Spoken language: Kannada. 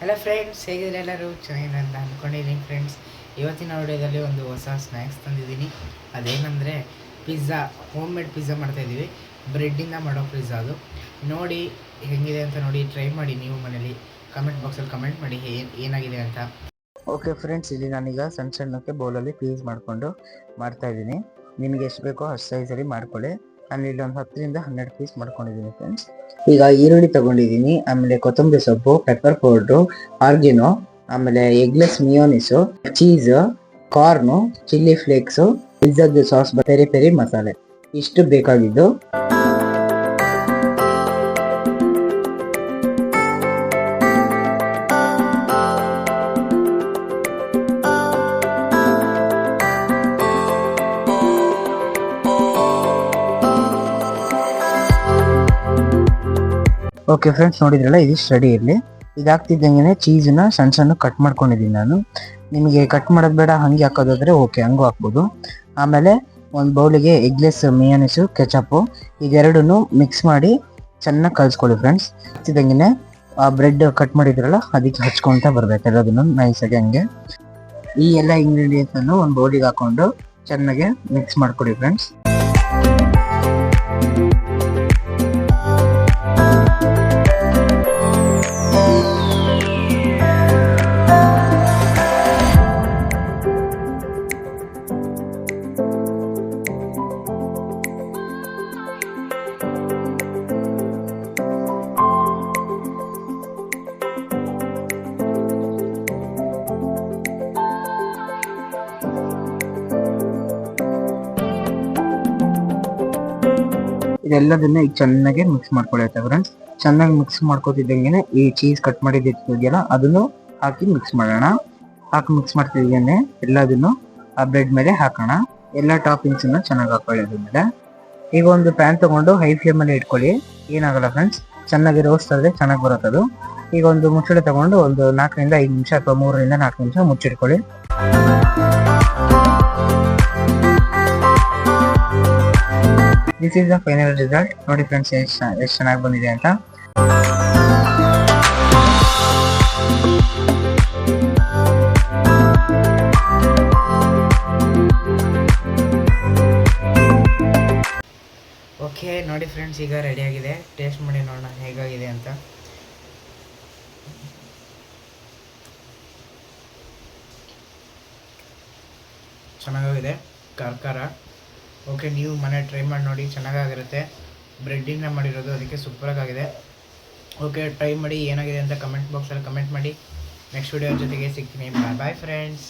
ಹಲೋ ಫ್ರೆಂಡ್ಸ್, ಹೇಗಿದ್ರೆ ಎಲ್ಲರೂ ಚೆನ್ನಾಗಿದೆ ಅಂತ ಅಂದ್ಕೊಂಡಿದ್ದೀನಿ ಫ್ರೆಂಡ್ಸ್. ಇವತ್ತಿನ ವಿಡಿಯೋದಲ್ಲಿ ಒಂದು ಹೊಸ ಸ್ನ್ಯಾಕ್ಸ್ ತಂದಿದ್ದೀನಿ. ಅದೇನೆಂದರೆ ಪಿಜ್ಜಾ, ಹೋಮ್ ಮೇಡ್ ಪಿಜ್ಜಾ ಮಾಡ್ತಾಯಿದ್ದೀವಿ. ಬ್ರೆಡ್ಡಿಂದ ಮಾಡೋ ಪಿಜ್ಜಾ. ಅದು ನೋಡಿ ಹೇಗಿದೆ ಅಂತ ನೋಡಿ ಟ್ರೈ ಮಾಡಿ ನೀವು ಮನೇಲಿ. ಕಮೆಂಟ್ ಬಾಕ್ಸಲ್ಲಿ ಕಮೆಂಟ್ ಮಾಡಿ ಏನಾಗಿದೆ ಅಂತ. ಓಕೆ ಫ್ರೆಂಡ್ಸ್, ಇಲ್ಲಿ ನಾನೀಗ ಸಣ್ಣ ಸಣ್ಣಕ್ಕೆ ಬೌಲಲ್ಲಿ ಪೀಸ್ ಮಾಡಿಕೊಂಡು ಮಾಡ್ತಾಯಿದ್ದೀನಿ. ನಿಮಗೆ ಎಷ್ಟು ಬೇಕೋ ಅಷ್ಟು ಸೈಜಲ್ಲಿ ಮಾಡ್ಕೊಳ್ಳಿ. ನಾನು ಇಲ್ಲಿ ಒಂದು 10ರಿಂದ 12 ಪೀಸ್ ಮಾಡ್ಕೊಂಡಿದ್ದೀನಿ ಫ್ರೆಂಡ್ಸ್. ಈಗ ಈರುಳ್ಳಿ ತಗೊಂಡಿದ್ದೀನಿ, ಆಮೇಲೆ ಕೊತ್ತಂಬರಿ ಸೊಪ್ಪು, ಪೆಪ್ಪರ್ ಪೌಡ್ರು, ಆರ್ಗಿನೋ, ಆಮೇಲೆ eggless mayonnaise, cheese, corn, chilli flakes, ಪಿಜ್ಜಾದ ಸಾಸ್, ಪೆರಿ ಪೆರಿ ಮಸಾಲೆ, ಇಷ್ಟು ಬೇಕಾಗಿದ್ದು. ಓಕೆ ಫ್ರೆಂಡ್ಸ್, ನೋಡಿದ್ರಲ್ಲ, ಇದಿಷ್ಟು ರೆಡಿ ಇರಲಿ. ಇದಾಗ್ತಿದ್ದಂಗೆ ಚೀಸನ್ನ ಸಣ್ಣ ಸಣ್ಣ ಕಟ್ ಮಾಡ್ಕೊಂಡಿದ್ದೀನಿ ನಾನು. ನಿಮಗೆ ಕಟ್ ಮಾಡೋದು ಬೇಡ, ಹಂಗೆ ಹಾಕೋದಾದ್ರೆ ಓಕೆ, ಹಂಗೂ ಹಾಕ್ಬೋದು. ಆಮೇಲೆ ಒಂದು ಬೌಲಿಗೆ ಎಗ್ಲೆಸ್ ಮಿಯೋನಿಸು, ಕೆಚಪ್ಪು, ಇದೆರಡನ್ನು ಮಿಕ್ಸ್ ಮಾಡಿ ಚೆನ್ನಾಗಿ ಕಲಿಸ್ಕೊಳ್ಳಿ ಫ್ರೆಂಡ್ಸ್. ಆಗ್ತಿದ್ದಂಗೆ ಆ ಬ್ರೆಡ್ ಕಟ್ ಮಾಡಿದ್ರಲ್ಲ ಅದಕ್ಕೆ ಹಚ್ಕೊಳ್ತಾ ಬರ್ಬೇಕು ಎಲ್ಲದನ್ನು ನೈಸಾಗಿ. ಹಂಗೆ ಈ ಎಲ್ಲ ಇಂಗ್ರೀಡಿಯೆಂಟ್ಸ್ ಅನ್ನು ಒಂದು ಬೌಲಿಗೆ ಹಾಕೊಂಡು ಚೆನ್ನಾಗಿ ಮಿಕ್ಸ್ ಮಾಡ್ಕೊಡಿ ಫ್ರೆಂಡ್ಸ್. ಇದೆಲ್ಲದನ್ನ ಈಗ ಚೆನ್ನಾಗಿ ಮಿಕ್ಸ್ ಮಾಡ್ಕೊಳತ್ತೆ ಫ್ರೆಂಡ್ಸ್. ಚೆನ್ನಾಗಿ ಮಿಕ್ಸ್ ಮಾಡ್ಕೊತಿದ್ದಂಗೆ ಈ ಚೀಸ್ ಕಟ್ ಮಾಡಿದ್ದಿದೆಯಲ್ಲ ಅದನ್ನು ಹಾಕಿ ಮಿಕ್ಸ್ ಮಾಡೋಣ. ಮಿಕ್ಸ್ ಮಾಡ್ತಿದ್ದಂಗೆ ಎಲ್ಲದನ್ನು ಆ ಬ್ರೆಡ್ ಮೇಲೆ ಹಾಕೋಣ. ಎಲ್ಲ ಟಾಪಿಂಗ್ಸ್ ಅನ್ನ ಚೆನ್ನಾಗಿ ಹಾಕೊಳ್ಳಿ. ಅದ್ಮೇಲೆ ಈಗ ಒಂದು ಪ್ಯಾನ್ ತಗೊಂಡು ಹೈ ಫ್ಲೇಮ್ ಅಲ್ಲಿ ಇಟ್ಕೊಳ್ಳಿ. ಏನಾಗಲ್ಲ ಫ್ರೆಂಡ್ಸ್, ಚೆನ್ನಾಗಿ ರೋಸ್ಟ್ ಆದ್ರೆ ಚೆನ್ನಾಗಿ ಬರುತ್ತದು. ಈಗ ಒಂದು ಮುಚ್ಚಳ ತಗೊಂಡು ಒಂದು 4ರಿಂದ 5 ನಿಮಿಷ ಅಥವಾ 3ರಿಂದ 4 ನಿಮಿಷ ಮುಚ್ಚಿಟ್ಕೊಳ್ಳಿ. This is the final result. ನೋಡಿ ಫ್ರೆಂಡ್ಸ್, ಎಷ್ಟು ಚೆನ್ನಾಗಿ ಬಂದಿದೆ ಅಂತ. ಓಕೆ ನೋಡಿ ಫ್ರೆಂಡ್ಸ್, ಈಗ ರೆಡಿ ಆಗಿದೆ. ಟೇಸ್ಟ್ ಮಾಡಿ ನೋಡೋಣ ಹೇಗಾಗಿದೆ ಅಂತ. ಚೆನ್ನಾಗಿದೆ, ಖಾರ. ಓಕೆ, ನೀವು ಮನೆ ಟ್ರೈ ಮಾಡಿ ನೋಡಿ, ಚೆನ್ನಾಗಿರುತ್ತೆ. ಬ್ರೆಡ್ಡಿಂದ ಮಾಡಿರೋದು, ಅದಕ್ಕೆ ಸೂಪರಾಗಿದೆ. ಓಕೆ, ಟ್ರೈ ಮಾಡಿ ಏನಾಗಿದೆ ಅಂತ ಕಮೆಂಟ್ ಬಾಕ್ಸಲ್ಲಿ ಕಮೆಂಟ್ ಮಾಡಿ. ನೆಕ್ಸ್ಟ್ ವಿಡಿಯೋ ಜೊತೆಗೆ ಸಿಗ್ತೀನಿ. ಬಾಯ್ ಬಾಯ್ ಫ್ರೆಂಡ್ಸ್.